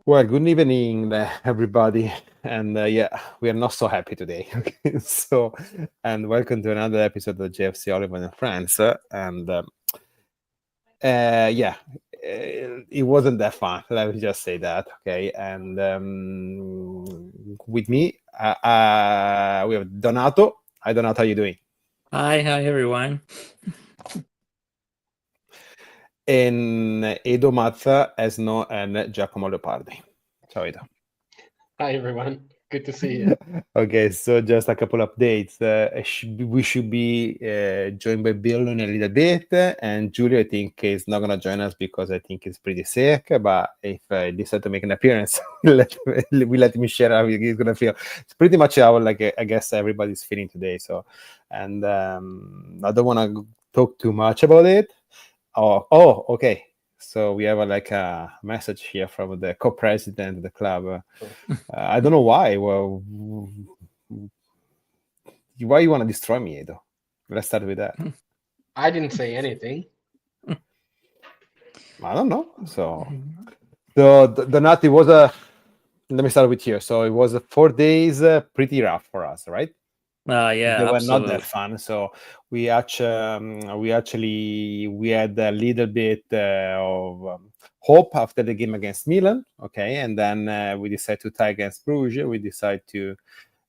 Well, good evening, everybody. And yeah, we are not so happy today. Okay, and welcome to another episode of JFC Oliver and Friends. Yeah, it wasn't that fun. Let me just say that. Okay, and with me, we have Donato. Hi, Donato. How you doing? Hi, everyone. And Edo Mazza, as known and Giacomo Leopardi. Ciao, Edo. Hi everyone, good to see you. Okay, so just a couple updates. We should be joined by Bill in a little bit, and Julia, I think, is not gonna join us because I think he's pretty sick. But if I decide to make an appearance, we let him share how he's gonna feel. It's pretty much how, like, I guess everybody's feeling today. So, and I don't want to talk too much about it. Okay. So we have like a message here from the co-president of the club. I don't know why. Well, why you want to destroy me, Edo? Let's start with that. I didn't say anything. I don't know. The night, it was a. Let me start with here. So it was 4 days, pretty rough for us, right? Yeah, They were not absolutely. that fun. So we had a little bit of hope after the game against Milan. Okay, and then we decided to tie against Bruges. We decided to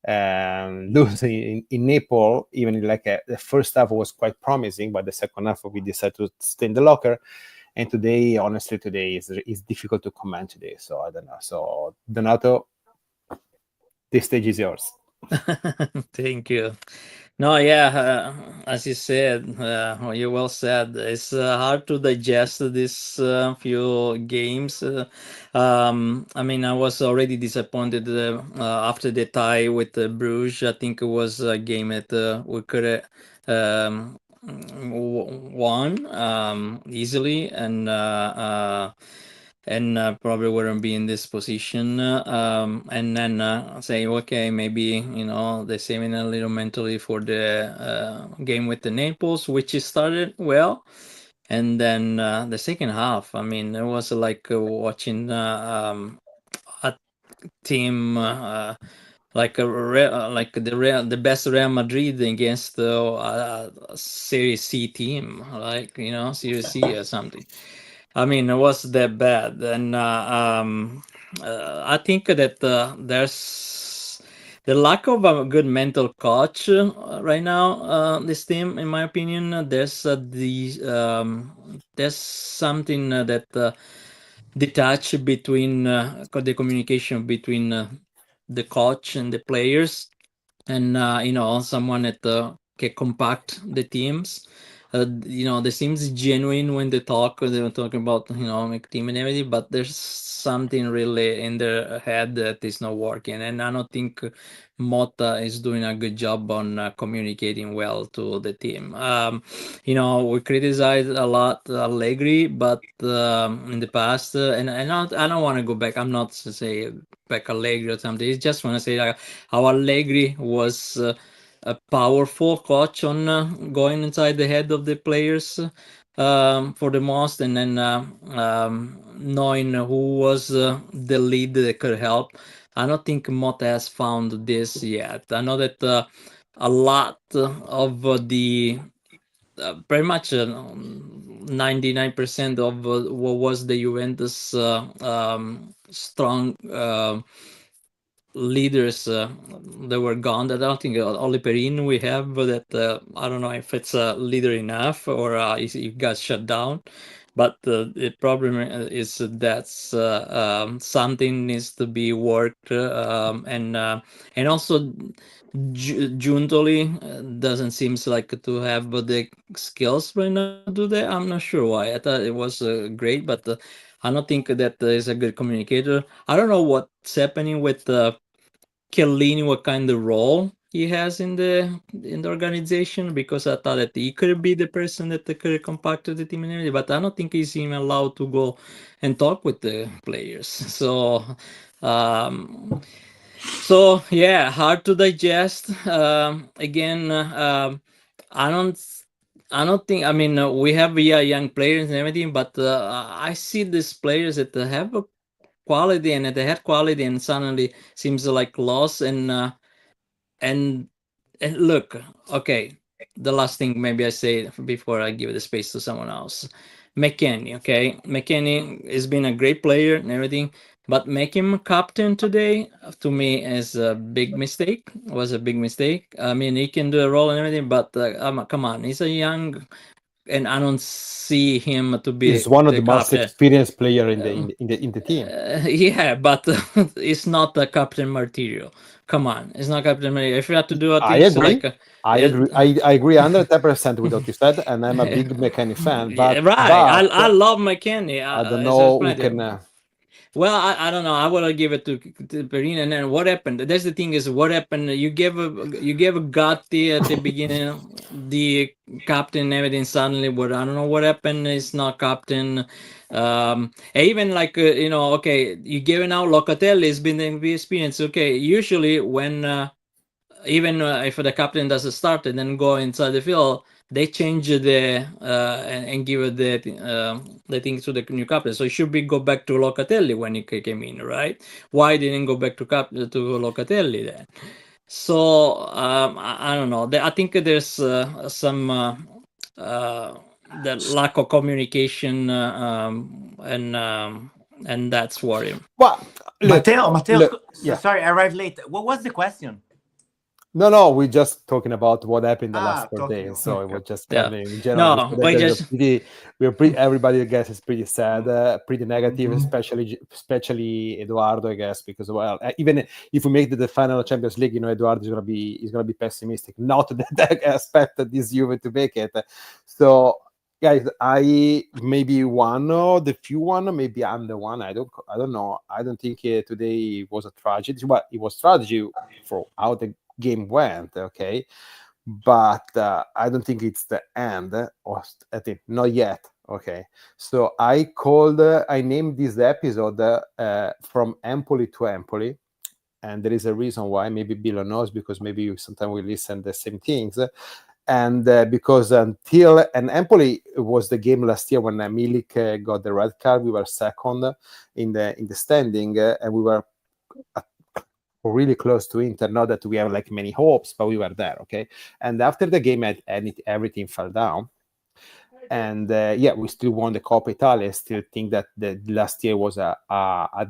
lose in Naples. Even like the first half was quite promising, but the second half we decided to stay in the locker. And today, honestly, today is difficult to comment today. So I don't know. So Donato, this stage is yours. Thank you. No, yeah, as you said, you well said, it's hard to digest this few games. I mean, I was already disappointed after the tie with Bruges. I think it was a game that we could have won easily, and probably wouldn't be in this position. And then say, okay, maybe the same in a little mentally for the game with the Naples, which is started well. And then the second half, I mean, it was like watching a team like the best Real Madrid against a Serie C team, like Serie C or something. I mean, it was that bad, and I think that there's the lack of a good mental coach right now. This team, in my opinion, there's something that detach between the communication between the coach and the players, and someone that can compact the teams. They seems genuine when they talk. They were talking about make team and everything, but there's something really in their head that is not working, and I don't think Motta is doing a good job on communicating well to the team. We criticize a lot Allegri, but in the past, and I don't want to go back. I'm not to say back Allegri or something. I just want to say like how Allegri was a powerful coach on going inside the head of the players for the most, and then knowing who was the lead that could help. I don't think Motta has found this yet. I know that a lot of the pretty much 99% of what was the Juventus strong leaders that were gone. That I don't think Oli Perin we have, but that I don't know if it's a leader enough or he got shut down. But the problem is that's something needs to be worked, and also Juntoli doesn't seems like to have the skills right now. Do they? I'm not sure why. I thought it was great, but I don't think that is a good communicator. I don't know what's happening with Chiellini, what kind of role he has in the organization, because I thought that he could be the person that could compact the team and everything, but I don't think he's even allowed to go and talk with the players. Um, so yeah, hard to digest. Again, I don't. I don't think. I mean, we have young players and everything, but I see these players that have a quality and they had quality, and suddenly seems like loss. And look, okay. The last thing maybe I say before I give the space to someone else, McKennie. Okay, McKennie has been a great player and everything, but make him captain today to me is a big mistake. Was a big mistake. I mean, he can do a role and everything, but come on, he's a young, and I don't see him to be He's one of the most captain. experienced player in the team. Yeah, but it's not a captain material. Come on, it's not captain material. If you have to do I things agree. like I agree. I agree 110% with what you said, and I'm a big McKennie fan. But right, but I love McKennie. I don't It's know just who right. can. Well, I don't know. I would give it to Perina. And then what happened? That's the thing is what happened. You gave a Gatti at the beginning, the captain and everything. Suddenly, what I don't know what happened. It's not captain. Even like okay, you given out Locatelli has been the experience. Okay, usually when even if the captain doesn't start and then go inside the field, they change the and give the thing to the new captain. So it should be go back to Locatelli when he came in, right? Why didn't go back to Locatelli then? So I don't know. I think there's some the lack of communication and that's worrying. Well, look, Matteo, yeah. sorry, I arrived late. What was the question? No, we're just talking about what happened the last 4 talking days. So it was just Yeah. kind of in general. No, we just everybody, I guess, is pretty sad, pretty negative, especially Eduardo, I guess, because even if we make the final Champions League, Eduardo is gonna be pessimistic. Not that I expect this Juve to make it. So, guys, I maybe one of the few one, maybe I'm the one. I don't know. I don't think today was a tragedy. Well, it was tragedy for how the game went, okay, but I don't think it's the end, or I think not yet. Okay, so I named this episode from Empoli to Empoli, and there is a reason why. Maybe Bill knows, because maybe sometimes we listen the same things. And because Empoli was the game last year when Milik got the red card, we were second in the standing, and we were really close to Inter. Not that we have like many hopes, but we were there. Okay, and after the game, everything fell down. And we still won the Coppa Italia. I still think that the last year was a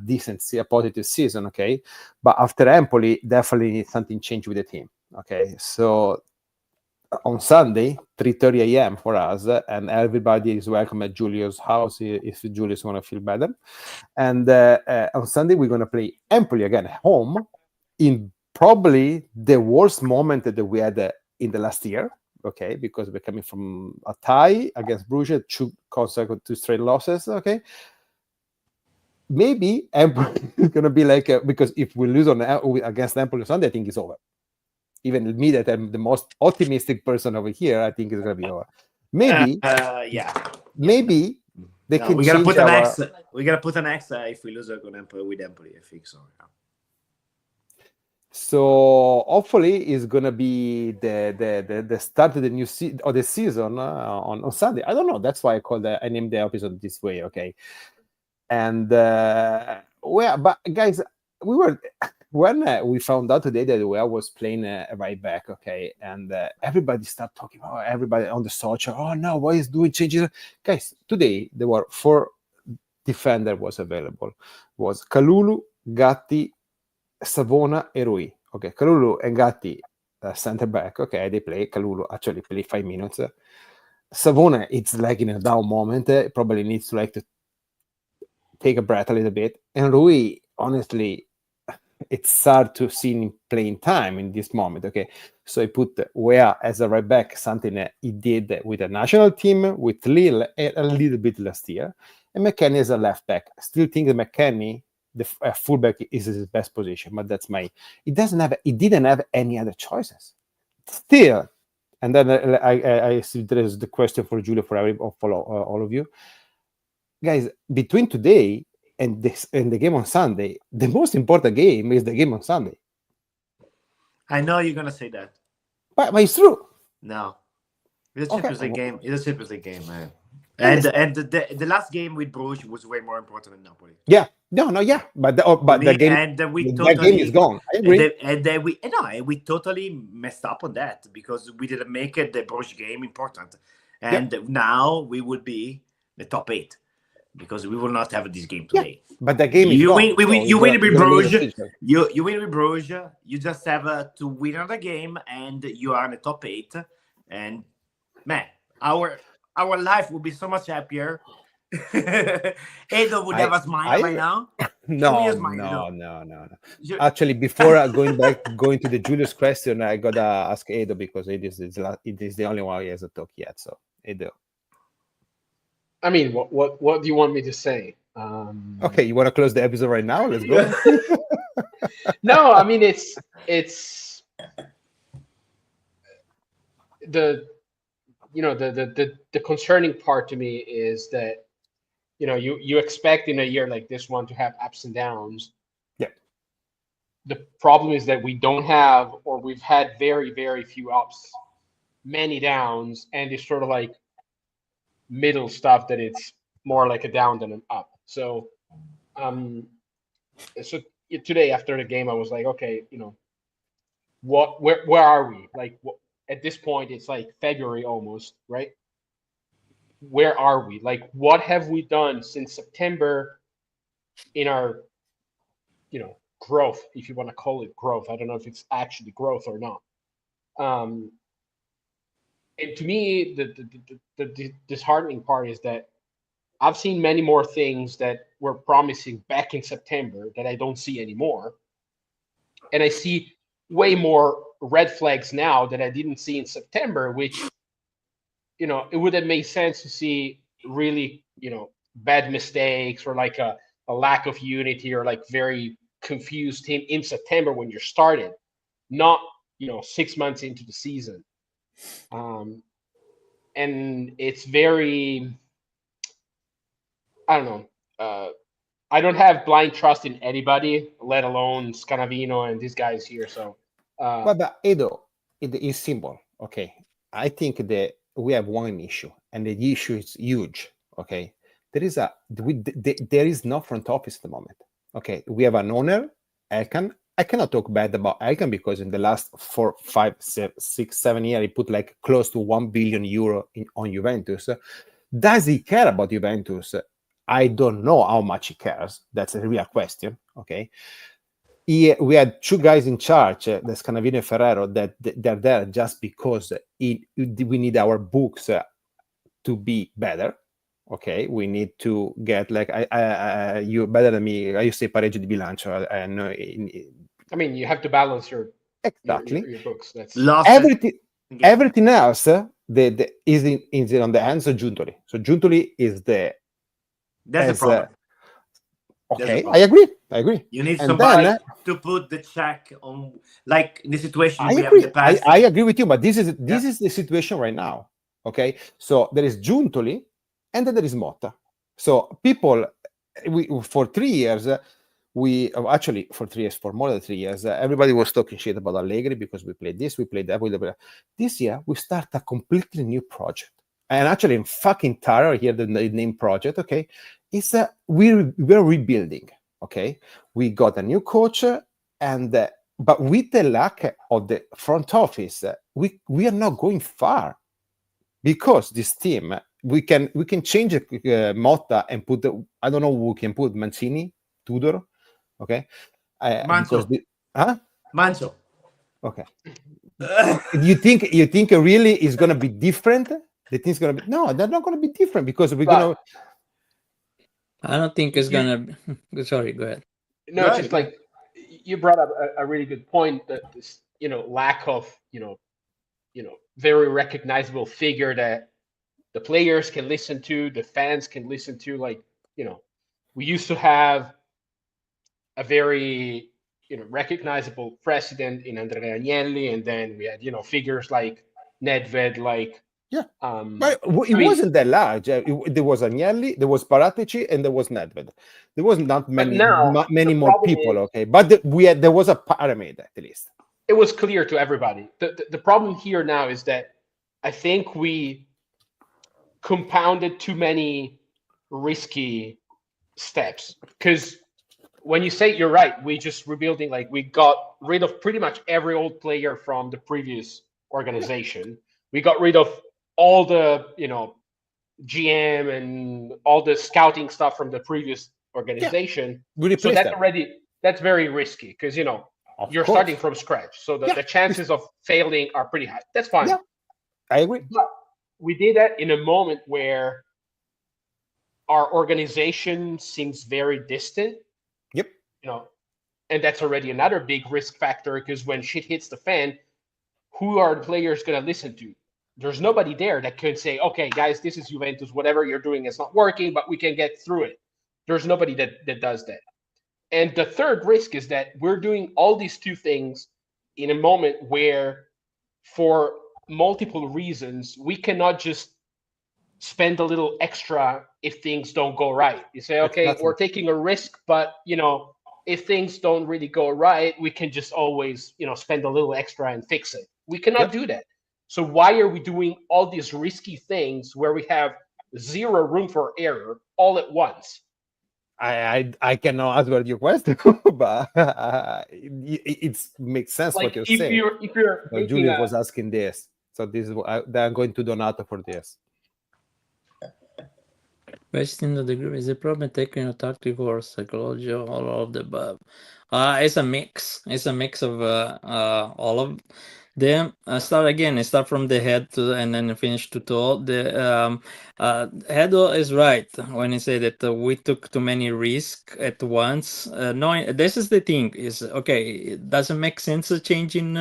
decent, a positive season. Okay, but after Empoli, definitely something changed with the team. Okay, so on Sunday, 3:30 a.m. for us, and everybody is welcome at Giulio's house if Giulio's want to feel better. And on Sunday, we're going to play Empoli again at home, in probably the worst moment that we had in the last year, okay, because we're coming from a tie against Bruges, 2 consecutive straight losses, okay. Maybe Empoli is going to be like, because if we lose against Empoli on Sunday, I think it's over. Even me, that I'm the most optimistic person over here, I think it's going to be over. Maybe, maybe they can. We gotta put an X. We gotta put an X if we lose with Empoli. I think so. Yeah. So hopefully it's gonna be the start of the new of the season on Sunday. I don't know. That's why I named the episode this way. Okay, and but guys, when we found out today that we was playing right back. Okay, and everybody started talking about everybody on the social. Oh no, what is doing changes? Guys, today there were 4 defenders was available. Was Kalulu, Gatti, Savona and Rui. Okay, Kalulu and Gatti, center back. Okay, they play. Kalulu actually play 5 minutes. Savona, it's like in a down moment. Probably needs to take a breath a little bit. And Rui, honestly, it's hard to see him playing time in this moment. Okay, so I put Wea as a right back, something he did with the national team, with Lille, a little bit last year, and McKennie as a left back. Still think that McKennie, the fullback, is his best position, but that's he didn't have any other choices. Still, and then I see there is the question for Giulio, for all of you guys. Between today and the game on Sunday, the most important game is the game on Sunday. I know you're gonna say that, but it's true. No, it's a Champions League game. It's a Champions League game, man. And the last game with Bruges was way more important than Napoli. Yeah, yeah, but the game, and we that totally, game is gone. I agree. And we totally messed up on that because we didn't make it the Bruges game important, and now we would be the top 8 because we will not have this game today. But the game is gone. You win with Bruges. You win with Bruges. You just have to win another game, and you are in the top 8. And man, our life would be so much happier. Edo would have a smile right now. No. Actually, before going to the Julius question, I gotta ask Edo because it is the only one he hasn't talked yet. So Edo. I mean, what do you want me to say? Okay, you want to close the episode right now? Let's go. No, I mean it's the concerning part to me is that you expect in a year like this one to have ups and downs. Yeah. The problem is that we don't have, or we've had very, very few ups, many downs, and it's sort of like middle stuff that it's more like a down than an up. So, today after the game, I was like, okay, where are we? Like, at this point, it's like February almost, right? Where are we? Like, what have we done since September in our, growth, if you want to call it growth? I don't know if it's actually growth or not. And to me, the disheartening part is that I've seen many more things that were promising back in September that I don't see anymore. And I see way more red flags now that I didn't see in September, which, it would have made sense to see really, bad mistakes or like a lack of unity or like very confused team in September when you started, not, 6 months into the season. And it's very, I don't know. I don't have blind trust in anybody, let alone Scanavino and these guys here. So, but Edo, it is simple. Okay, I think that we have one issue, and the issue is huge. Okay, there is no front office at the moment. Okay, we have an owner, Elkan. I cannot talk bad about Elkan because in the last 4, 5, 6, 7 years, he put like close to 1 billion euro on Juventus. Does he care about Juventus? I don't know how much he cares. That's a real question. Okay. We had 2 guys in charge, the Scanavino and Ferrero, that they're there just because we need our books to be better. Okay, we need to get like you better than me. I used to say pareggio di bilancio. I mean, you have to balance your books. That's everything else. Is on the hands of Giuntoli. So Giuntoli is the. That's the problem. Okay, I agree. You need somebody to put the check on, like in the situation we have in the past. I agree with you, but this is the situation right now. Okay, so there is Giuntoli, and then there is Motta. So people, for 3 years, for more than 3 years, everybody was talking shit about Allegri because we played this, we played that. This year, we start a completely new project. And actually, I'm fucking tired here, the name project, okay? It's we're rebuilding, okay? We got a new coach, but with the lack of the front office, we are not going far because this team, we can change Motta and put I don't know who we can put, Mancini, Tudor, okay? Manso. Manso. Okay. You think really is going to be different? The thing's going to be no, they're not going to be different because we're going to. I don't think it's going to. Sorry, go ahead. No, it's just like you brought up a really good point that this, lack of, very recognizable figure that the players can listen to, the fans can listen to. Like, we used to have a very, recognizable president in Andrea Agnelli, and then we had, figures like Nedved, like. Yeah, but it wasn't that large. There was Agnelli, there was Paratici, and there was Nedved. There wasn't that many more people. Okay, but there was a pyramid at least. It was clear to everybody. The problem here now is that I think we compounded too many risky steps. Because when you say, you're right, we just rebuilding, like we got rid of pretty much every old player from the previous organization. We got rid of all the, GM and all the scouting stuff from the previous organization. So that's very risky because, you're starting from scratch. So the chances of failing are pretty high. That's fine. Yeah, I agree. But we did that in a moment where our organization seems very distant. Yep. And that's already another big risk factor because when shit hits the fan, who are the players going to listen to? There's nobody there that could say, okay, guys, this is Juventus. Whatever you're doing is not working, but we can get through it. There's nobody that does that. And the third risk is that we're doing all these two things in a moment where, for multiple reasons, we cannot just spend a little extra if things don't go right. You say, okay, we're taking a risk, but, if things don't really go right, we can just always, spend a little extra and fix it. We cannot do that. So why are we doing all these risky things where we have zero room for error all at once? I cannot answer your question, but it makes sense like what you're if saying. You're Julia was asking this, so this is what I'm going to Donato for this. Question the degree is the problem technical, tactical, or psychological, all of the above. It's a mix. It's a mix of all of them. Start from the head and then finish to toe. The head is right when he said that we took too many risks at once. No, this is the thing. Is okay. It doesn't make sense changing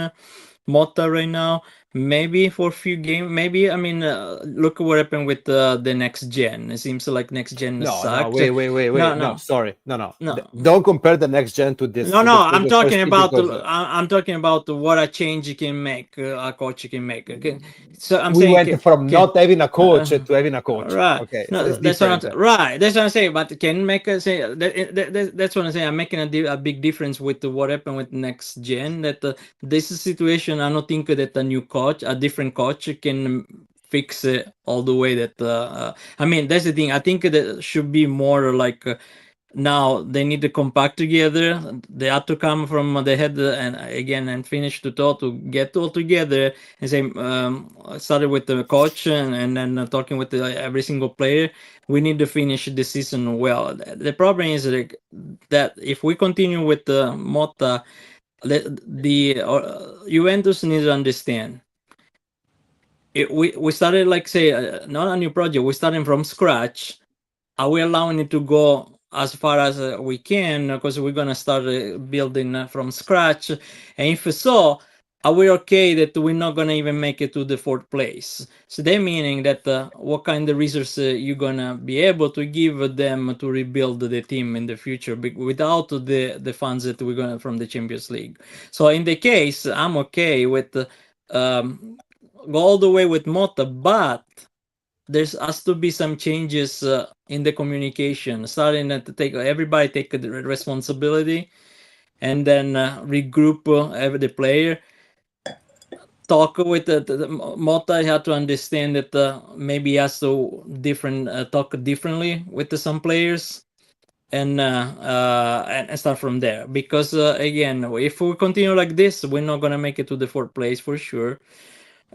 Motta right now. Maybe for a few games. Maybe look what happened with the next gen. It seems like next gen sucked. Wait. No, sorry. No. Don't compare the next gen to this. No. I'm talking about I'm talking about what a change can make, a coach can make. Okay. So we went from not having a coach to having a coach. Right. Okay. No, so that's what I'm saying. But can make a say that's what I'm saying. I'm making a big difference with what happened with next gen. That this situation, I don't think that a different coach can fix it all the way. That that's the thing. I think that should be more like now they need to compact together. They have to come from the head and finish to toe to get all together and say started with the coach and then talking with every single player. We need to finish the season well. The problem is that if we continue with the Motta, the Juventus needs to understand. We started not a new project. We're starting from scratch. Are we allowing it to go as far as we can because we're gonna start building from scratch? And if so, are we okay that we're not gonna even make it to the 4th place? So that meaning that what kind of resources you're gonna be able to give them to rebuild the team in the future without the funds that we're gonna from the Champions League. So in the case, I'm okay with go all the way with Motta, but there has to be some changes in the communication, starting to everybody take the responsibility and then regroup every player. Talk with the Motta. You have to understand that maybe he has to talk differently with some players and start from there. Because again, if we continue like this, we're not gonna make it to the 4th place for sure.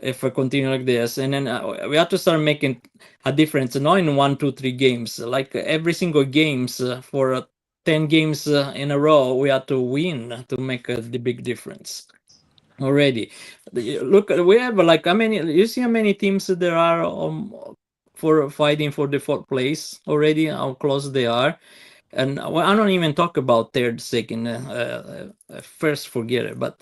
If we continue like this, and then we have to start making a difference, not in 1, 2, 3 games, like every single games for 10 games in a row, we have to win to make the big difference. Already, look, we have you see how many teams there are for fighting for the 4th place already, how close they are. And I don't even talk about 3rd, 2nd, first, forget it, but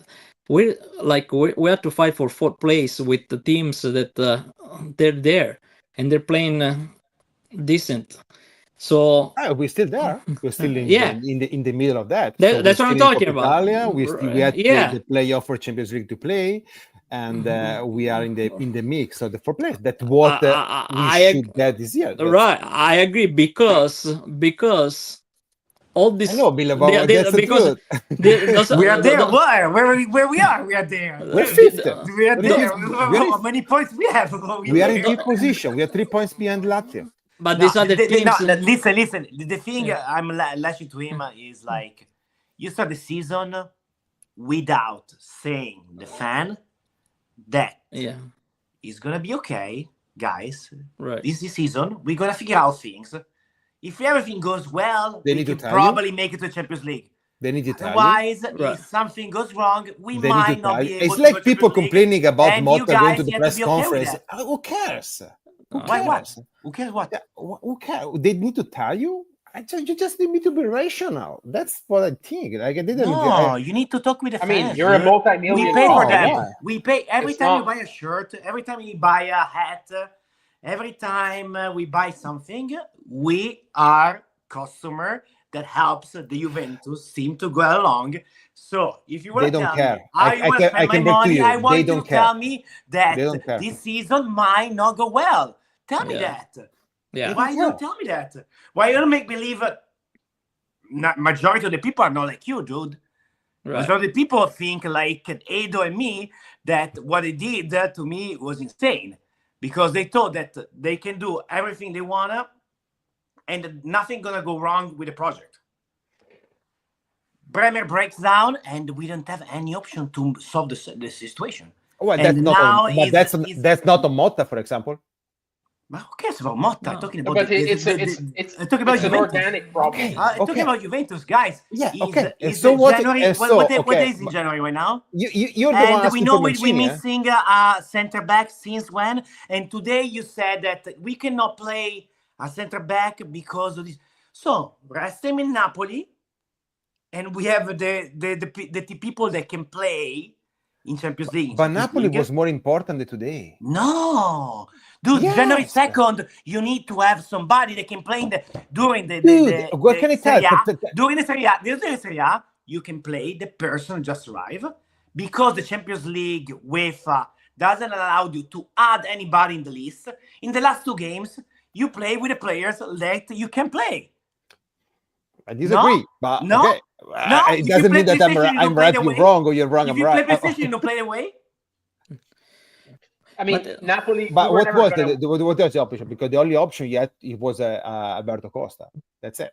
we have to fight for 4th place with the teams that they're there and they're playing decent. So we're still there. We're still in the middle of that. That's what I'm talking about. Italia. We had the playoff for Champions League to play, and we are in the mix of the 4th place. That's what we should get this year. Right, I agree because all this. I know, Bill, but that's the because truth. We are there. Where we are? We are there. We're fifth. We are there. We're How many points we have? We are in fifth position. We are 3 points behind Latvia. But these other teams. Listen. The thing I'm lashing to him is like, you start the season without saying the fan that it's gonna be okay, guys. Right. This season we're gonna figure out things. If everything goes well, They we need to can tell probably make it to Champions League. They need to tell you. Otherwise, Right. if something goes wrong, we They need might to not tell be you. able It's to like go to people Champions League. complaining about And Motta you going to guys the have to press be okay with conference. that. Who cares? Who Why what? cares? Who cares what? Yeah, who cares? They need to tell you. You just need me to be rational. That's what I think. Like I didn't. No, you need to talk with the I mean, fans. you're a multi-million. We pay for Oh, them. yeah. We pay every It's time you not- buy a shirt, every time you buy a hat, every time we buy something. We are customer that helps the Juventus team to go along. So if you want They to don't tell care. me how you want to I spend my can break to money, you. I They want you don't to care. tell me that They don't care. this season might not go well. Tell me Yeah. that. Yeah. Why care. don't tell me that? Why you don't make believe majority of the people are not like you, dude. Right. Majority of the people think like Edo and me that what they did to me was insane because they thought that they can do everything they wanna and nothing gonna go wrong with the project. Bremer breaks down and we don't have any option to solve the situation. Well, And that's not. now But that's not on Motta, for example. But who cares about Motta? No. I'm talking about But it's it's talking about an Juventus. organic problem. Okay. I'm talking about Juventus, guys. Yeah, Is- okay. And is so what- January, and what, so, what, what okay, days in but- January right now? You're the one And we asking know for we're Mancini, eh? missing a center back since when? And today you said that we cannot play a center back because of this. So rest him in Napoli, and we have the people that can play in Champions League. But Napoli was more important than today. No, dude. Yes. January 2nd, you need to have somebody that can play during the Dude, what can I tell? Serie A. During the Serie A, you can play the person who just arrived because the Champions League UEFA doesn't allow you to add anybody in the list. In the last two games, you play with the players that you can play. I disagree, but No. okay. No, It if you doesn't play mean that PlayStation, you I'm don't play right, the you're way. wrong, or you're wrong, If I'm you right. play PlayStation, you don't play away. I mean, But, Napoli. But we were what never was gonna- what was the option? Because the only option you had it was Alberto Costa. That's it.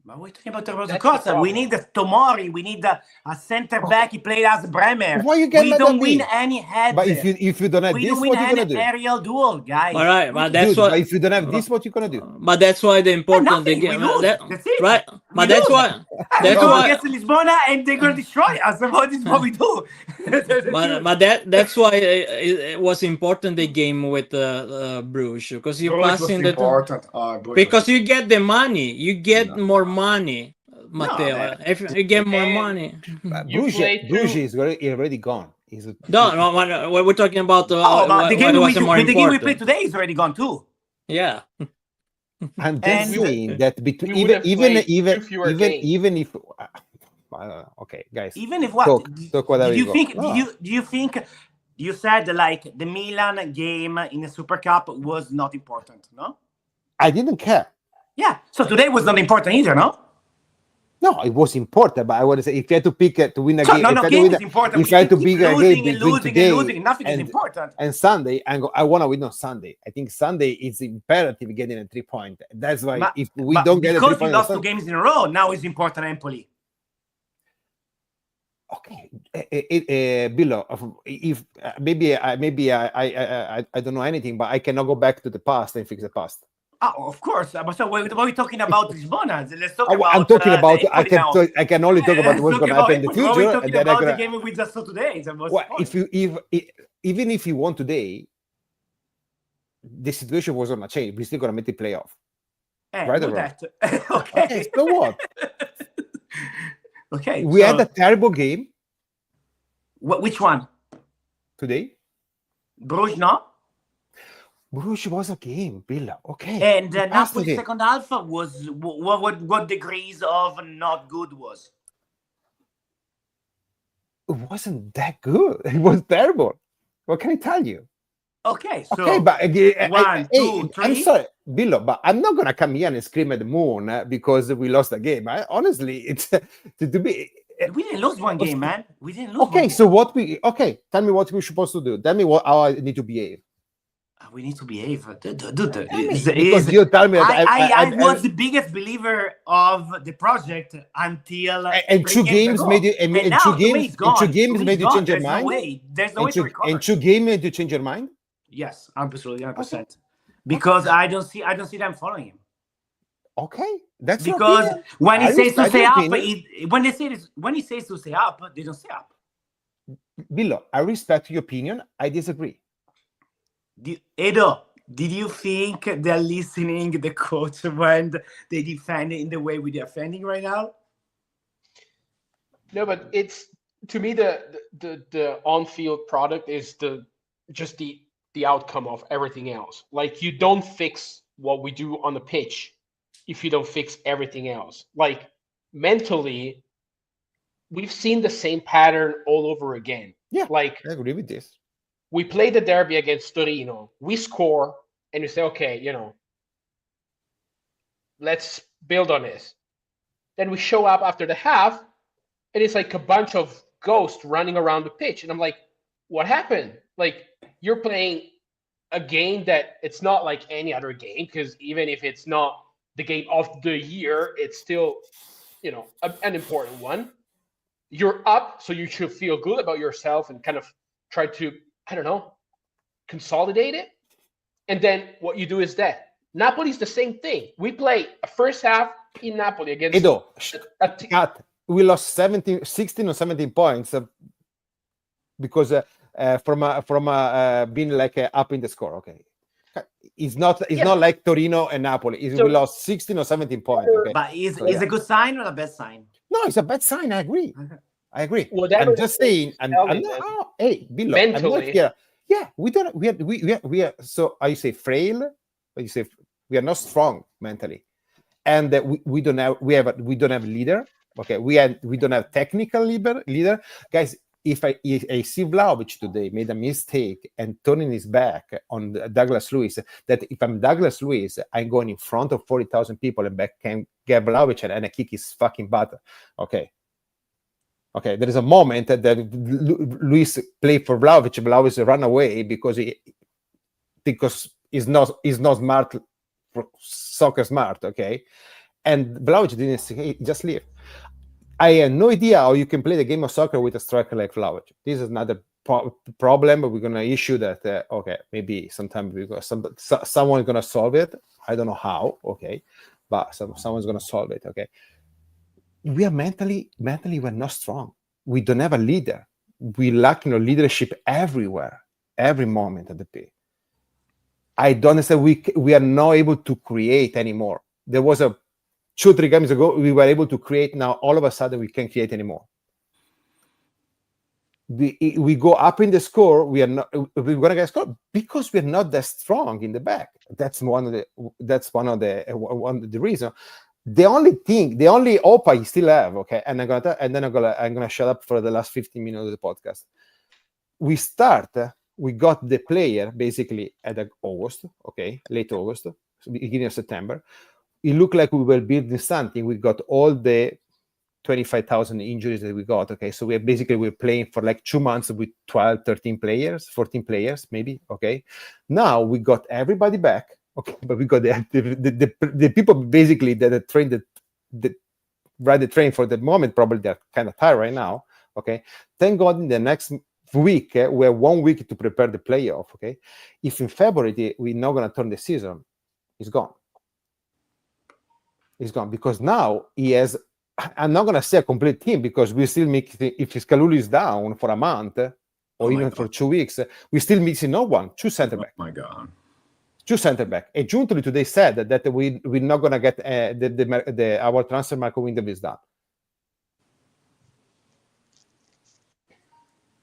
But we're talking about Roberto That's the Costa. We problem. need a Tomori. We need a center back. He played as Bremer. Why you get We mad don't at win me? any heads. But if you don't have we this, don't win what you gonna any do? aerial duel, guys. all right, but that's Dude, what. but if you don't have this, what you gonna do? But that's why the important nothing, the game. we lose. That's it. Right. We But that's lose. why. We That's go why. against Lisbona and they're gonna destroy us. What is what we do? But that's why it was important the game with Bruges because you pass in the because you get the money, you get more money, Matteo. man. If you get more And- money, You play Bruges two- is already gone. He's no, we're talking about Oh, but the game was more the game we important. played today is already gone too. Yeah, I'm just And- saying that between We would have played two fewer games. even if I don't know. Okay, guys. Even if what? Talk whatever Did you you think? go. Do you think? You said like the Milan game in the Super Cup was not important, no? I didn't care. Yeah. So today was not important either, no? No, it was important, but I would say if you had to pick to win a So, game, no, if you had to game win is important. if you had to keep pick a game losing and between losing today and losing. Nothing is and- important. and Sunday, I want to win on Sunday. I think Sunday is imperative getting a 3-point. That's why But- if we But don't get a because 3-point, you lost two games in a row, now it's important, Empoli. okay, Billo, if maybe I don't know anything, but I cannot go back to the past and fix the past. Oh, of course. But so what are we talking about Lisbona? Let's talk about. I'm talking about. the I Empoli now. I can only talk about what's Let's going to talk happen in the about Empoli. What are we future, talking and then about I'm the gonna. game we just saw today. It's the most Well, important. even if you won today, the situation was gonna change. We're still gonna make the playoff. right know or wrong? that. Okay. Okay, so what? Okay. We so had a terrible game which one? today. Bruges, no? Bruges was a game, Bill. Okay. And We passed Napoli it. second half was what degrees of not good was? It wasn't that good. It was terrible. What can I tell you? Okay, so Okay, but one, two, three. I'm sorry, Billo, but I'm not gonna come here and scream at the moon because we lost the game. Honestly, it's to be. We didn't lose one game, man. We didn't lose. Okay, so tell me what we're supposed to do. Tell me how I need to behave. We need to behave, dude. Because you tell me that I was the biggest believer of the project until and 2 games made you and 2 games made you change your mind. There's no way to recover. And 2 games made you change your mind. Yes, absolutely, 100%. Because I don't see them following him. Okay, that's because when he says to stay up, when he says to stay up, they don't stay up. Billo, I respect your opinion. I disagree. Edo, did you think they're listening the coach when they defend in the way we're defending right now? No, but it's, to me, the on-field product is just the outcome of everything else. Like, you don't fix what we do on the pitch if you don't fix everything else. Like, mentally, we've seen the same pattern all over again. Yeah, like, I agree with this. We play the derby against Torino. We score, and you say, okay, let's build on this. Then we show up after the half, and it's like a bunch of ghosts running around the pitch. And I'm like, what happened? Like, you're playing a game that it's not like any other game, because even if it's not the game of the year, it's still, an important one. You're up, so you should feel good about yourself and kind of try to, consolidate it. And then what you do is that. Napoli's the same thing. We play a first half in Napoli against Edo, we lost 16 or 17 points because from being like up in the score. Okay, it's not like Torino and Napoli. We lost 16 or 17 points. Okay? But is a good sign or a bad sign? No, it's a bad sign. I agree. Okay. I agree. Whatever I'm just saying. Hey, Billo, I'm not here. Yeah, we don't. We are. So are you say frail? Or you say we are not strong mentally, and we don't have a leader. Okay, we don't have technical leader. Guys, if I see Vlahovic today made a mistake and turning his back on Douglas Luiz, that if I'm Douglas Luiz, I'm going in front of 40,000 people and back can get Vlahovic and I kick his fucking butt. Okay, there is a moment that Luis played for Vlahovic. Vlahovic ran away because he's not smart, soccer smart. Okay, and Vlahovic didn't say, just leave. I have no idea how you can play the game of soccer with a striker like Vlahovic. This is another problem, but we're gonna issue that. Okay, maybe sometime someone's gonna solve it. I don't know how. Okay, but someone's gonna solve it. Okay. We are mentally we're not strong. We don't have a leader. We lack leadership everywhere, every moment at the pitch. I don't understand. We are not able to create anymore. There was 2-3 games ago we were able to create. Now all of a sudden we can't create anymore. We go up in the score. We're gonna get scored because we're not that strong in the back. That's one of the reasons. The only hope I still have, okay, and I'm gonna shut up for the last 15 minutes of the podcast. We got the player basically at August, okay, late August, beginning of September. It looked like we were building something. We got all the 25,000 injuries that we got, okay. So we're playing for like 2 months with 12, 13 players, 14 players, maybe, okay. Now we got everybody back. Okay, but we got the people basically that are trained ride the train for the moment. Probably they're kind of tired right now. Okay, thank God in the next week we have 1 week to prepare the playoff. Okay, if in February we're not gonna turn the season, it's gone. It's gone because now he has. I'm not gonna say a complete team because we still make if Scalulli is down for a month or even for 2 weeks, we still missing no one. 2 center back. Oh my God. 2 center back. And Giuntoli today said that we're not gonna get our transfer market window is done.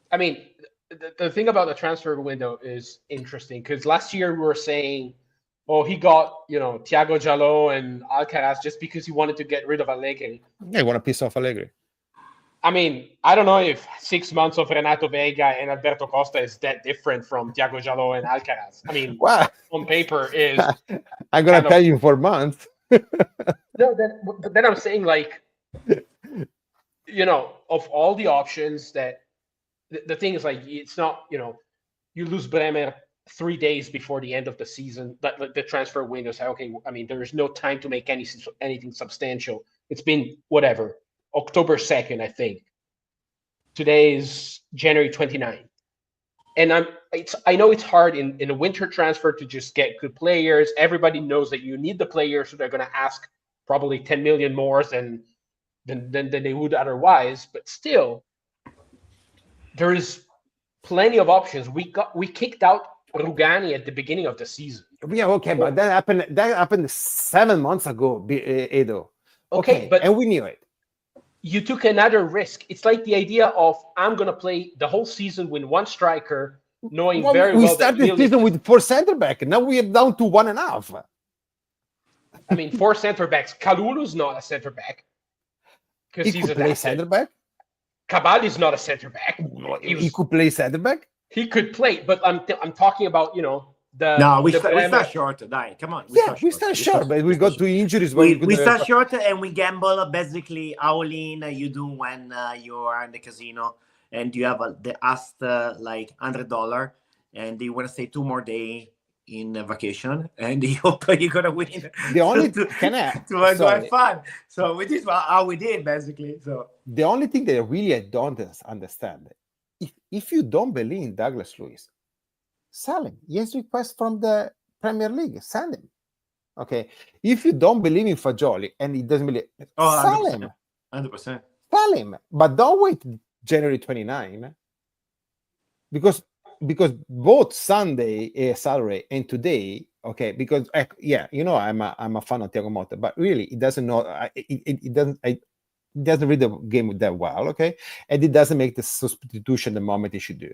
I mean, the thing about the transfer window is interesting because last year we were saying, oh, he got Thiago Jallo and Alcaraz just because he wanted to get rid of Allegri. Yeah, you want to piss off Allegri. I mean, I don't know if 6 months of Renato Vega and Alberto Costa is that different from Thiago Jaló and Alcaraz. I mean, Well, on paper is I'm gonna kind of- tell you in 4 months. no. But then I'm saying, like, you know, of all the options, that the thing is, like, it's not, you know, you lose Bremer 3 days before the end of the season, but the transfer window. Say, okay, I mean, there is no time to make anything substantial. It's been whatever, October 2nd, I think. Today is January 29th. And I know it's hard in a winter transfer to just get good players. Everybody knows that you need the players, so they're going to ask probably 10 million more than they would otherwise. But still, there is plenty of options. We kicked out Rugani at the beginning of the season. Yeah, okay, but that happened 7 months ago, Edo. Okay, but and we knew it. You took another risk. It's like the idea of, I'm going to play the whole season with one striker, knowing very well we that started the season with 4 center back, and now we are down to 1.5. I mean, 4 center backs. Kalulu's not a center back because He he's could an play asset. center back. Caballi's not a center back. He could play center back. He could play, but I'm talking about, you know, we start short. Die, come on. We start short, but we got 2 injuries. We start short and we gamble basically all in. You do when you are in the casino and you have the asked like $100, and you want to stay 2 more days in vacation, and you hope you're gonna win. The only to have fun. So which is how we did basically. So the only thing that really I don't understand, if you don't believe in Douglas Luiz, sell him. He has request from the Premier League. Send him. Okay. If you don't believe in Fagioli and he doesn't believe, sell 100%, him. 100%. Sell him. But don't wait January 29, because both Sunday, Saturday, and today. Okay, because you know, I'm a fan of Thiago Motta, but really, it doesn't know. It doesn't read the game that well. Okay, and it doesn't make the substitution the moment it should do.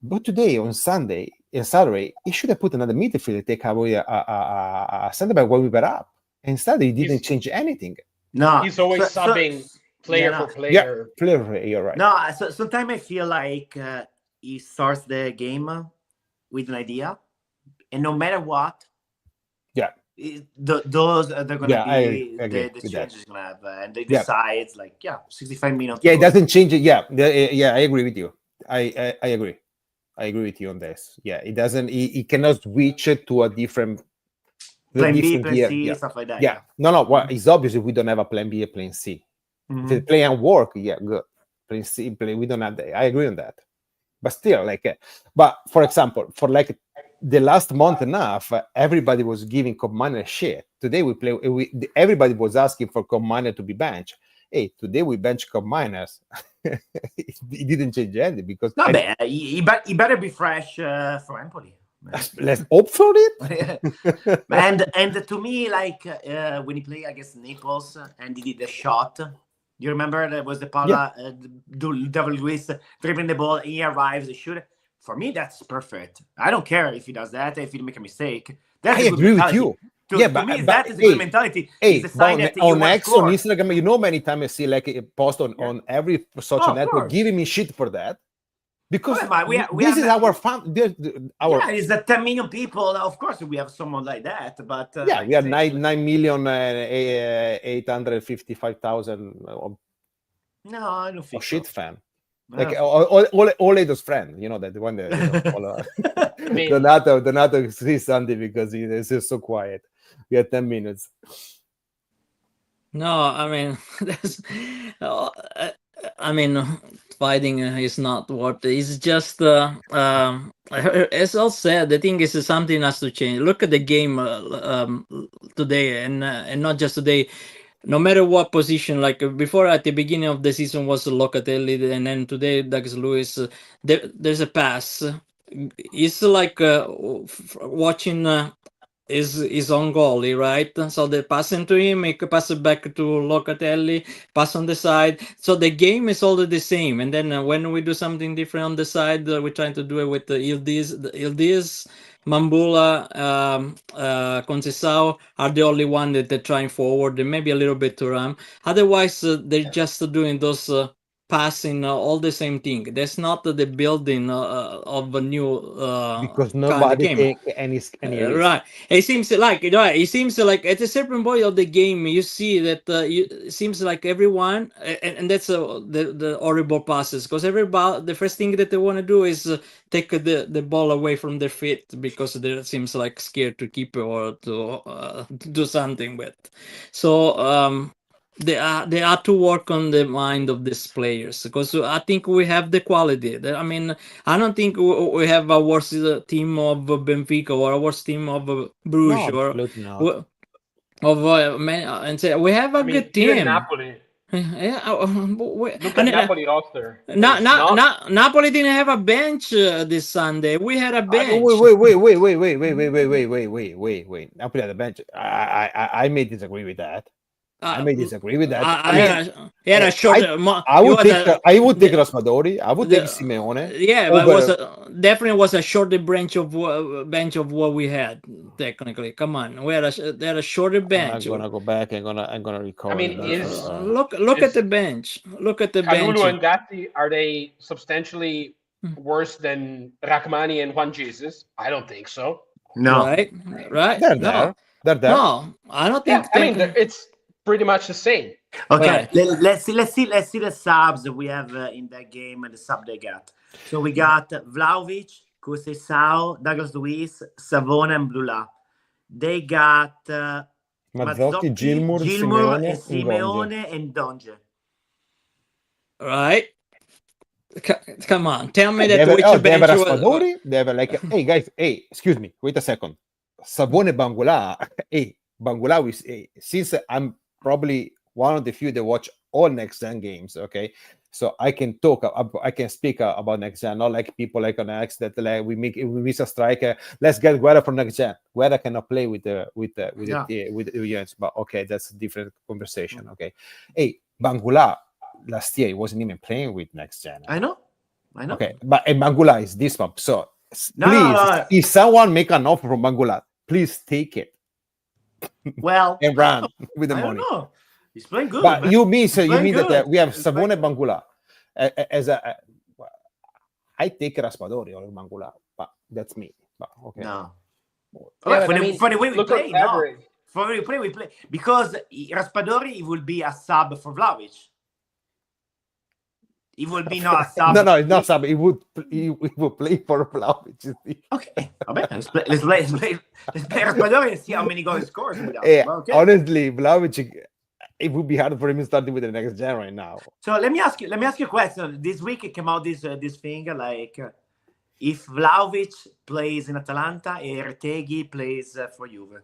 But today, on Sunday and Saturday, he should have put another midfielder, take away a center back when we were up. Instead, he didn't change anything. No, he's always subbing player for player. Yeah, player for player. You're right. No, so sometimes I feel like he starts the game with an idea, and no matter what, those they're going to be the changes going to have, and they decide it's like 65 minutes. Yeah, it doesn't change it. Yeah, I agree with you. I agree. I agree with you on this. Yeah, it doesn't. He cannot switch it to a different plan B, plan C, stuff like that. Yeah. No. Well, it's obvious if we don't have a plan B, a plan C. Mm-hmm. If the plan work, good. Plan C, we don't have that. I agree on that. But still, but for example, for the last month and a half, everybody was giving Koopmeiners shit. Today everybody was asking for Koopmeiners to be benched. Hey, today we bench Koopmeiners. It didn't change anything because he better be fresh for Empoli. Let's hope for it. and to me, when he played against Naples and he did the shot, you remember that was the Paula David Luiz dribbling the ball. He arrives, he shoot. For me, that's perfect. I don't care if he does that, if he make a mistake. I agree with you. To me, that is a good mentality. It's a sign that on X on Instagram, you know, many times I see a post on every social network giving me shit for that. Because this is our fan. It's the 10 million people. Of course, we have someone like that. But we are 9,855,000. No, I don't think shit fan. All Edo's friend, you know, that one that Donato sees something because he is just so quiet. We have 10 minutes. No, I mean, fighting is not what it's just. As I said, the thing is something has to change. Look at the game today, and not just today. No matter what position, like before at the beginning of the season was Locatelli, and then today Douglas Luiz. There's a pass. It's like watching his own goalie, right? So they pass into him, he pass it back to Locatelli, pass on the side. So the game is all the same. And then when we do something different on the side, we're trying to do it with the Ildiz, Mambula, Conceição are the only one that they're trying forward, and maybe a little bit Thuram. Otherwise, they're just doing those passing all the same thing. That's not the building of a new because kind of nobody game. take any risk. Right. It seems like it seems like at a certain point of the game you see that it seems like everyone and that's the horrible passes because everybody the first thing that they want to do is take the ball away from their feet because they seems like scared to keep it or to do something with. So they are to work on the mind of these players because I think we have the quality. I mean, I don't think we have a worse team of Benfica or a worse team of Bruges No, or absolutely not. of and say we have a I mean, good even team. Napoli. Yeah, Look at Napoli roster. Napoli didn't have a bench this Sunday. We had a bench. Wait. Napoli at the bench. I may disagree with that. I may disagree with that. He had a short. I would take Raspadori. I would take Simeone. Yeah, but it was definitely was a shorter bench of what we had technically. Come on, they had a shorter bench. I'm gonna go back. I'm gonna recall. I mean, look at the bench. Look at the bench. Kalulu and Gatti, are they substantially worse than Rachmani and Juan Jesus? I don't think so. No. Right. They're there. No, I don't think. I mean, it's pretty much the same. Okay, let's see the subs we have in that game and the sub they got. So we got Vlahovic, Conceição, Douglas Luiz, Savona, and Blula. They got Mazzotti, Gilmour, Simeone, and Donge. Right. Come on, tell me they that have Raspadori. They have like, hey guys, hey, excuse me, wait a second. Savone Bangula, hey, Bangula, since I'm probably one of the few that watch all next gen games, okay, so I can speak about next gen, not like people like on X that like we miss a striker. Let's get Guerra from next gen. Guerra cannot play with the units, but okay, that's a different conversation. Okay, hey, Bangula last year he wasn't even playing with next gen. I know. Okay, but Bangula is this one. So please, if someone make an offer from Bangula, please take it. Well, and run with the money. I don't know. He's playing good. But man. you mean that we have Savone Bangula as a? I take Raspadori or Bangula, but that's me. But okay. No. Yeah, for the way we play, no. average. For the way we play, because Raspadori will be a sub for Vlahovic. He will be not a sub. No, it's not sub. He would play for Vlahovic. Okay. Let's play Raspadori and see how many goals he scores. Okay. Honestly, Vlahovic, it would be hard for him starting with the next gen right now. So let me ask you a question. This week it came out this thing like if Vlahovic plays in Atalanta and Retegui plays for Juve,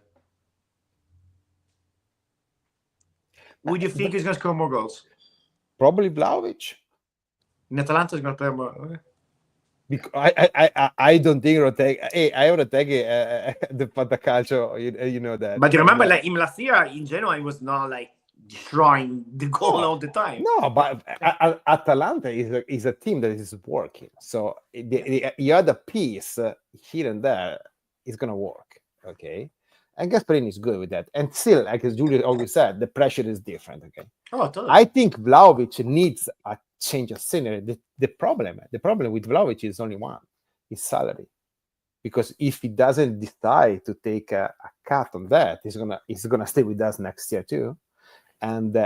would you think he's going to score more goals? Probably Vlahovic. In Atalanta, he's going to play more. Okay. Because I don't think Retegui. Hey, I have Retegui the Fantacalcio. You know that. But you remember, like him last year in Genoa, he was not like destroying the goal all the time. No, but Atalanta is a team that is working. So the other piece here and there is going to work. Okay. And Gasperini is good with that. And still, like as Giulio always said, the pressure is different. Okay. Oh, totally. I think Vlahovic needs a change of scenery. The problem with Vlahovic is only one: his salary. Because if he doesn't decide to take a cut on that, he's gonna stay with us next year too. And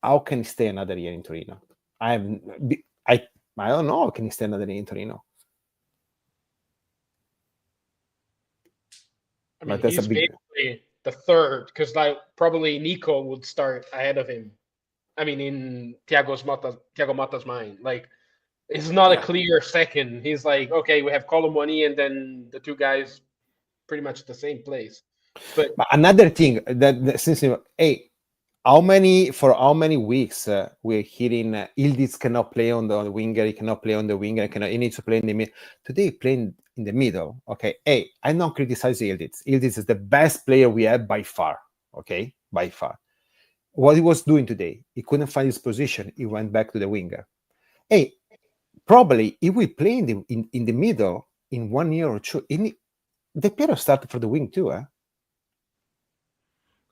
how can he stay another year in Torino? I don't know. How can he stay another year in Torino? I mean, he's basically the third because like probably Nico would start ahead of him. I mean, in Thiago Motta's mind, like it's not a clear second. He's like, okay, we have Colomoni and then the two guys, pretty much the same place. But another thing that since how many weeks we're hearing Ildiz cannot play on the winger, he cannot play on the winger, he needs to play in the middle. Today playing in the middle. Okay, I'm not criticizing Ildiz. Ildiz is the best player we have by far. Okay, by far. What he was doing today, he couldn't find his position. He went back to the winger. Probably if we play in the middle in 1 year or two, the Piero started for the wing too.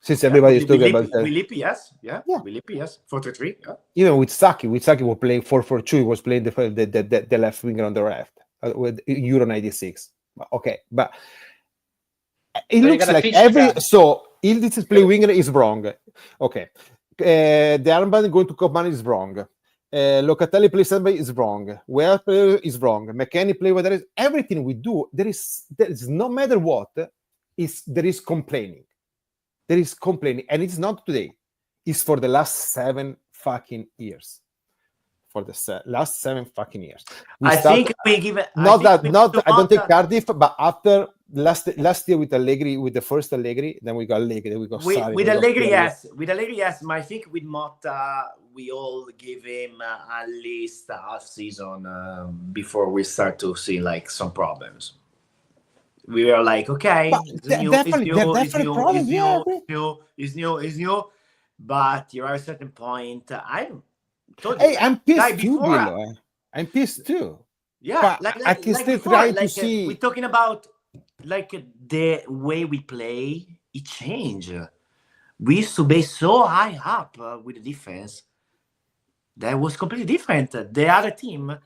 Since everybody's talking about With Lippi, yes. Yeah. With Lippi, yes. 4-3-3. Yeah. Even with Saki was playing 4-4-2. He was playing the left winger on the left with Euro 96. Okay, but it So you looks gotta like teach the guy. so Ildiz play winger is wrong. Okay, the armband going to Kopman is wrong. Locatelli play somebody is wrong. Well player is wrong. McKennie play whether is everything we do. There is no matter what there is complaining. There is complaining, and it's not today. It's for the last 7 fucking years. For the last 7 fucking years. I think we give it. I don't take Cardiff, but after last year with Allegri, with the first Allegri, then we got Allegri, then we got Sarri. With Allegri, yes. With Allegri, yes. But I think with Motta, we all give him at least a half season before we start to see like some problems. We were like, okay, it's new. But you're at a certain point. I'm pissed too, Billo. I'm pissed too. Yeah, but I can still try to see. We're talking about like the way we play. It changed. We used to be so high up with the defense. That was completely different. The other team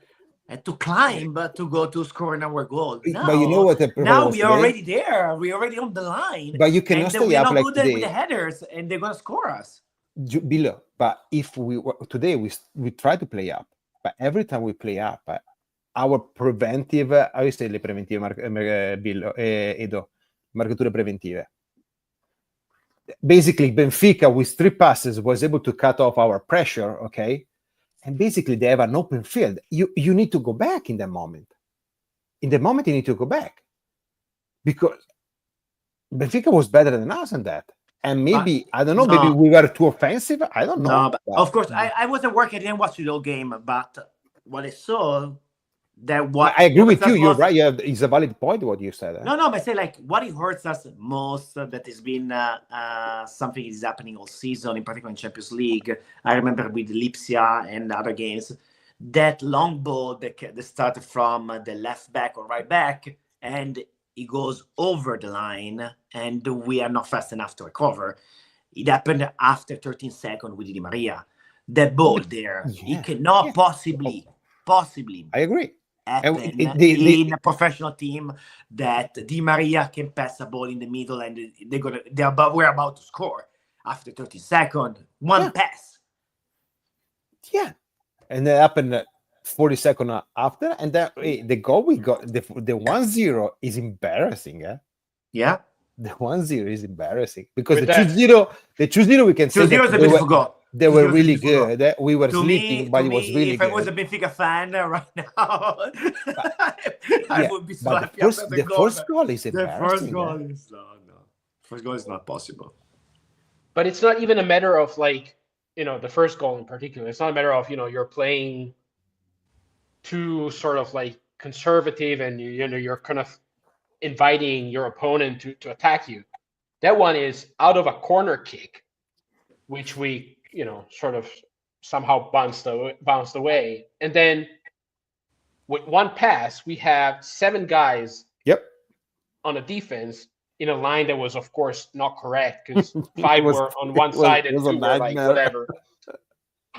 had to climb to go to score our goal. Now, but you know what? Now we are already there. We're already on the line. But you cannot stay up like today. With the headers, and they're gonna score us. Billo, but if today we try to play up, but every time we play up, our preventive, how you say le preventive, Billo, Edo, marcature preventive. Basically, Benfica with 3 passes was able to cut off our pressure, okay? And basically, they have an open field. You need to go back in that moment. In the moment, you need to go back. Because Benfica was better than us in that. And maybe, I don't know, maybe we were too offensive. I don't know. No, but of course, I wasn't working. I didn't watch the whole game. But what I saw, I agree with you. You're right. It's a valid point what you said. No, but I say like what it hurts us most that has been something is happening all season, in particular in Champions League. I remember with Lipsia and other games, that long ball that started from the left back or right back, and it goes over the line, and we are not fast enough to recover. It happened after 13 seconds with Di Maria. That ball there, it cannot possibly. I agree. In a professional team that Di Maria can pass a ball in the middle and we're about to score after 30 seconds, one pass. Yeah, and that happened 40 seconds after, and then the goal we got, the 1-0 is embarrassing. Yeah, the 1-0 is embarrassing because the 2-0 we can say 2-0 is a bit forgot. They were really good. We were sleeping, but it was really good. If I was a Benfica fan right now, I would be so happy. The first goal is embarrassing. First goal is not possible. But it's not even a matter of like, the first goal in particular. It's not a matter of, you're playing too sort of like conservative and you're kind of inviting your opponent to attack you. That one is out of a corner kick, which we sort of somehow bounced away. And then with one pass, we have 7 guys on a defense in a line that was, of course, not correct because 5 were on one side and 2 were like whatever.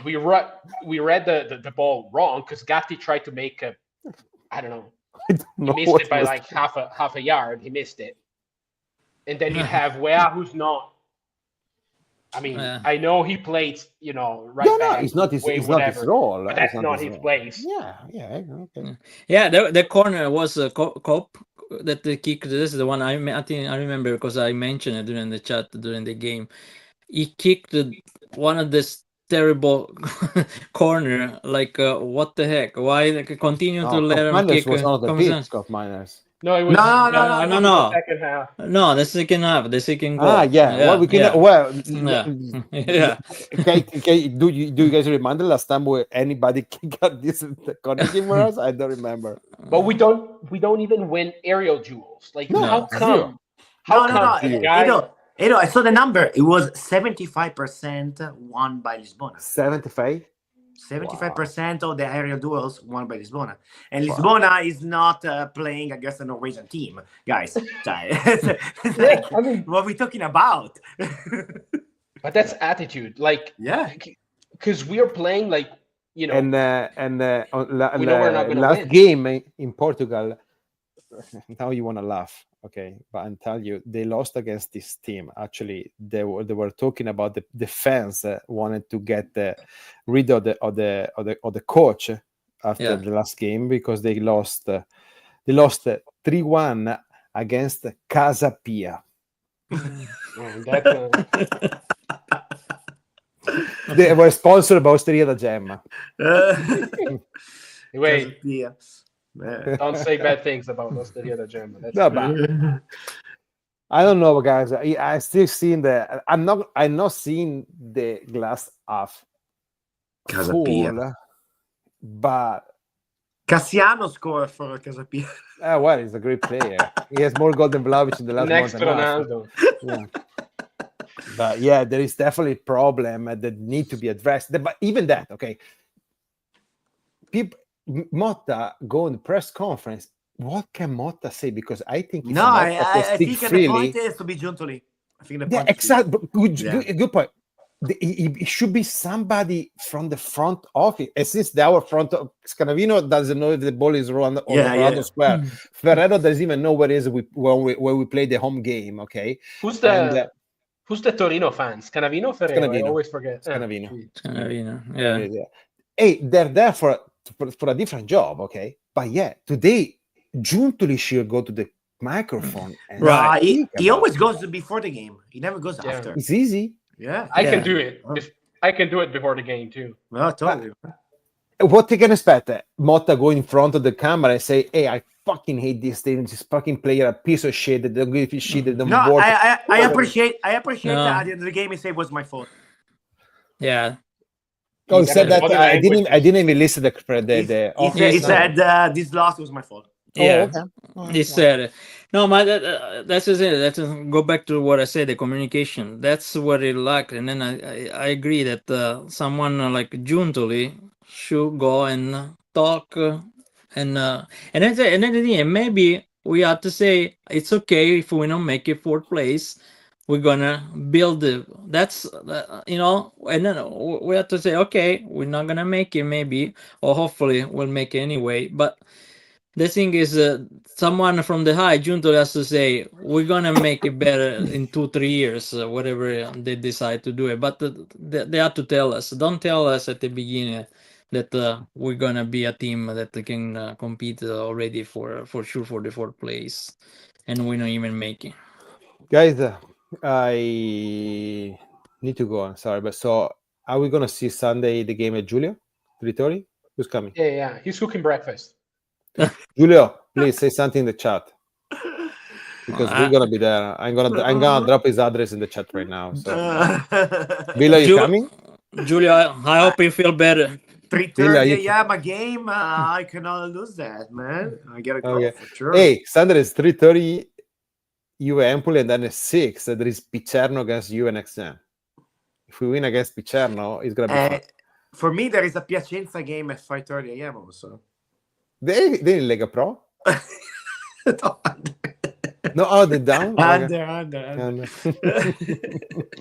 We read the ball wrong because Gatti tried to make I don't know. He missed it by like half a yard. He missed it. And then you have Wea, who's not. I mean, I know he played, right back. No, it's not his role. But that's not his place. Yeah, okay. Yeah, the corner was a Cop that the kick. This is the one I think I remember because I mentioned it during the chat during the game. He kicked one of this terrible corner. Like, what the heck? Why continue to let him kick? Was not the pitch, Scott Miners. No, it was no. The second half. No, the second half, the second goal. Well, we can. Well, yeah. Okay. Do you guys remember last time where anybody got this corner kick for us? I don't remember. But we don't even win aerial duels. Like, how come? I saw the number. It was 75% won by Lisbona. 75. 75% of the aerial duels won by Lisbona. And Lisbona is not playing against a Norwegian team, guys. Like, I mean, what are we talking about? but that's attitude. Like, Yeah. because we are playing like, you know, And we know we're not gonna last win. game in Portugal, now you want to laugh, okay? But I'll tell you, they lost against this team. Actually, they were talking about the fans wanted to get rid of the coach after the last game because they lost 3-1 against Casa Pia. They were sponsored by Osteria da Gemma. Wait, don't say bad things about Osteria da Gemma. That's No, but I don't know, guys. I still seen I'm not seeing the glass half Casa full, Pia. but Cassiano scored for Casa Pia. well, he's a great player. He has more goals than Vlahovic in the last next month and a half. Ronaldo. Yeah. But yeah, there is definitely a problem that need to be addressed. But even that, okay. People, Motta go in the press conference. What can Motta say? Because I think if Motta I think freely, the point is to be Giuntoli. I think the point exactly. Good point. It should be somebody from the front office. And since our front Scanavino doesn't know if the ball is on the Ronaldo square, Ferrero doesn't even know where it is where we play the home game. Okay, who's the Torino fan? Scanavino, Ferrero. I always forget. Scanavino. Yeah. Hey, they're there for a different job. Okay, but yeah, today Giuntoli should go to the microphone. And right, he always goes before the game. He never goes after. It's easy. Yeah, I can do it. I can do it before the game too. No, totally. What they can expect? Motta go in front of the camera and say, "Hey, I fucking hate this thing. This fucking player, a piece of shit. That don't give a shit. That don't work." I appreciate that at the end of the game he said it was my fault. Yeah. Oh, he said that. I didn't even listen to He said this loss was my fault. Yeah, okay. he said it. No, that's just it. Let's go back to what I said. The communication. That's what it lacked. And then I agree that someone like Giuntoli should go and talk and then maybe we have to say it's okay if we don't make it fourth place. We're gonna build that's and then we have to say okay, we're not gonna make it maybe, or hopefully we'll make it anyway. But the thing is, someone from the high Giuntoli has to say we're gonna make it better in 2-3 years, whatever they decide to do it. But they have to tell us. Don't tell us at the beginning that we're gonna be a team that can compete already for sure for the fourth place, and we're not even making. Guys, I need to go. I'm sorry, but so are we gonna see Sunday the game at Giulio 3:30? Who's coming? Yeah. He's cooking breakfast. Giulio, please say something in the chat because we're gonna be there. I'm gonna drop his address in the chat right now. So, Bill, are you coming? Giulio, I hope you feel better. 3:30 a.m. a game. I cannot lose that, man. I get a call for sure. Hey, Sunday is 3:30. Juve Empoli, and then at 6 there is Picerno against Juve next gen. If we win against Picerno, it's gonna be fun. For me, there is a Piacenza game at 5:30 a.m. also. They in Lega Pro? No, they're down. Under. I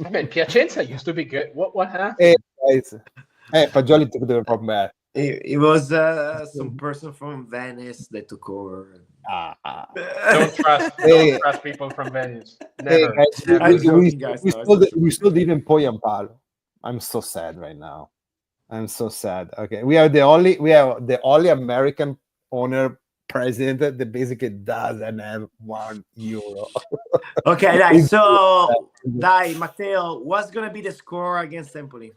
mean, Piacenza used to be good. What happened? Hey, guys. Hey, Fagioli took the problem back. It was some person from Venice that took over. Don't trust people from Venice. Never. Hey, guys, we still didn't Poyampalo. I'm so sad right now. I'm so sad. Okay, we are the only American owner president that basically doesn't have €1. Okay, so Matteo, what's gonna be the score against Empoli?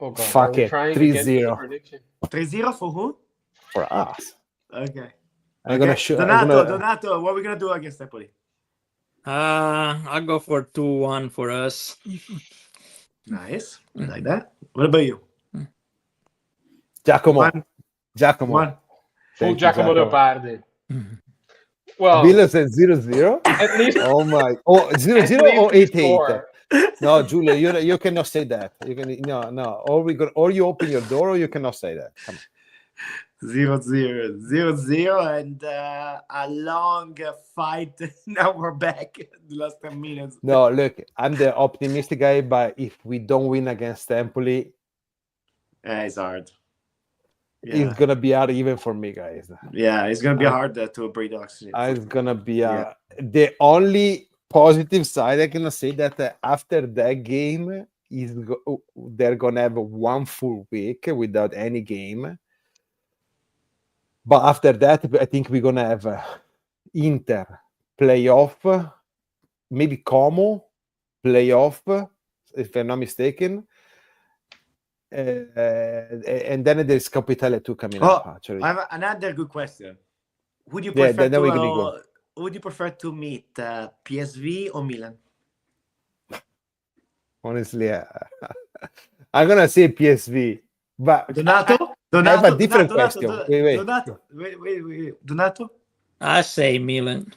Oh God, fuck it, 3-0. 3-0 for who? For us. Okay. I'm gonna show Donato, what are we gonna do against Empoli? I'll go for 2-1 for us. Nice. I like that. What about you? Giacomo. One. Full Giacomo Leopardi. Well, Bill said 0-0. At least 0-0 or 8-8. No, Giulio, you cannot say that. You can no. Or you open your door, or you cannot say that. Come on. 0-0, and a long fight. Now we're back. The last 10 minutes. No, look, I'm the optimistic guy, but if we don't win against Empoli, It's hard. it's gonna be hard even for me, guys. Yeah, it's gonna be hard to breathe oxygen. It's gonna be the only positive side I can say that after that game they're gonna have 1 full week without any game. But after that, I think we're gonna have Inter playoff, maybe Como playoff, if I'm not mistaken. And then there's Coppa Italia 2 coming up. Actually, I have another good question. Would you prefer would you prefer to meet PSV or Milan? Honestly, I'm gonna say PSV, but Donato, I have a different question. Wait. Donato? I say Milan.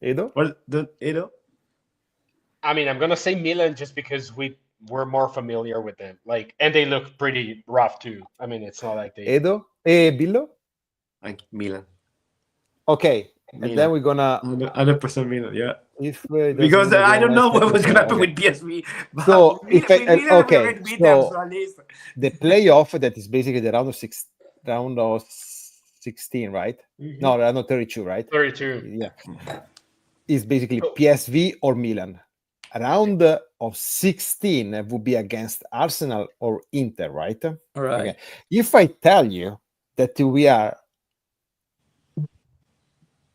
Edo? Well, Edo? I mean, I'm gonna say Milan just because we're more familiar with them. Like, and they look pretty rough too. I mean, it's not like they. Edo? Billo? Like Milan. Okay, Milan. And then we're gonna 100% Milan, yeah. Because I don't know what was gonna happen with PSV. So if the playoff, that is basically the round of 16, right? Mm-hmm. No, round of 32, right? 32. Yeah, is basically PSV or Milan. Round of 16 would be against Arsenal or Inter, right? All right. Okay. If I tell you that we are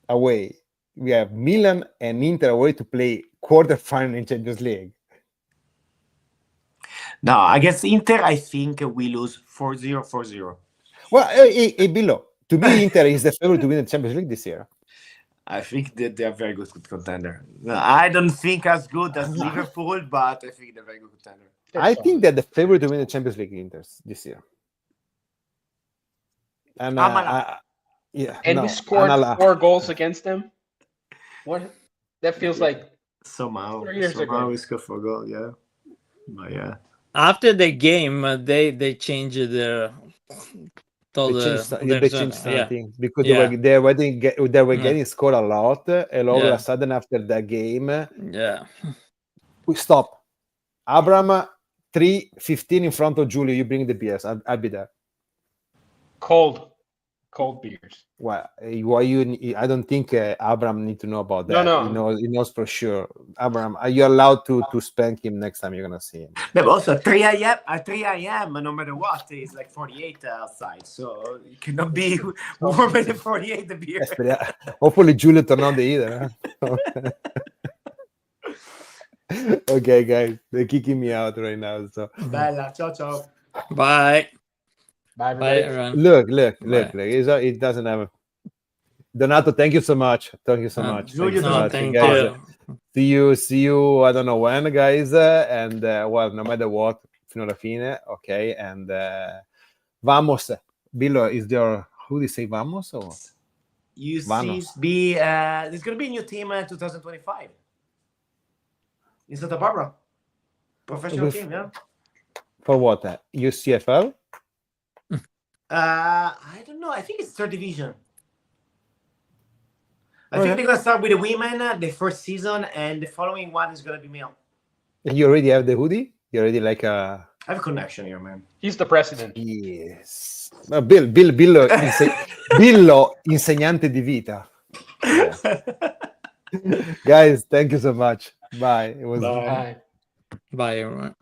away, we have Milan and Inter away to play quarterfinal in Champions League. No, against Inter, I think we lose 4-0, 4-0. Well, below. To me, Inter is the favorite to win the Champions League this year. I think that they are very good contender. I don't think as good as Liverpool, but I think they're very good contender. I think that the favorite to win the Champions League Inter this year. And we scored 4 goals against them. What? That feels like somehow 4 years ago. We scored 4 goals, yeah. But yeah. After the game, they changed their. They changed something because they were getting scored a lot, and all of a sudden after that game, we stop. Abraham 3:15 in front of Giulio. You bring the beers. I'll be there. Cold beers. Well, why you? I don't think Abraham need to know about that. No. He knows for sure. Abraham, are you allowed to spank him next time you're gonna see him? No, but also 3 a.m. At 3 a.m. no matter what, it's like 48 outside, so it cannot be warmer than 48 the beer. Hopefully, Giulio turned on the heater. Huh? Okay, guys, they're kicking me out right now. So, Bella, ciao. Bye. Bye, everyone. Look. It doesn't have. Donato, thank you so much. Thank you so much. Thank you. See you. I don't know when, guys. And well, no matter what, fino alla fine. Okay. And vamos. Billo, is there? Who do you say vamos or? UCB. There's gonna be a new team 2025 in Santa Barbara. Professional team, yeah. For what? UCFL? I don't know. I think it's 3rd division. I think they're gonna start with the women the first season, and the following one is gonna be male. You already have the hoodie? You already like a. I have a connection here, man. He's the president. Yes. Billo, Billo, insegnante di vita. Yes. Guys, thank you so much. Bye. It was. Bye. Bye, everyone.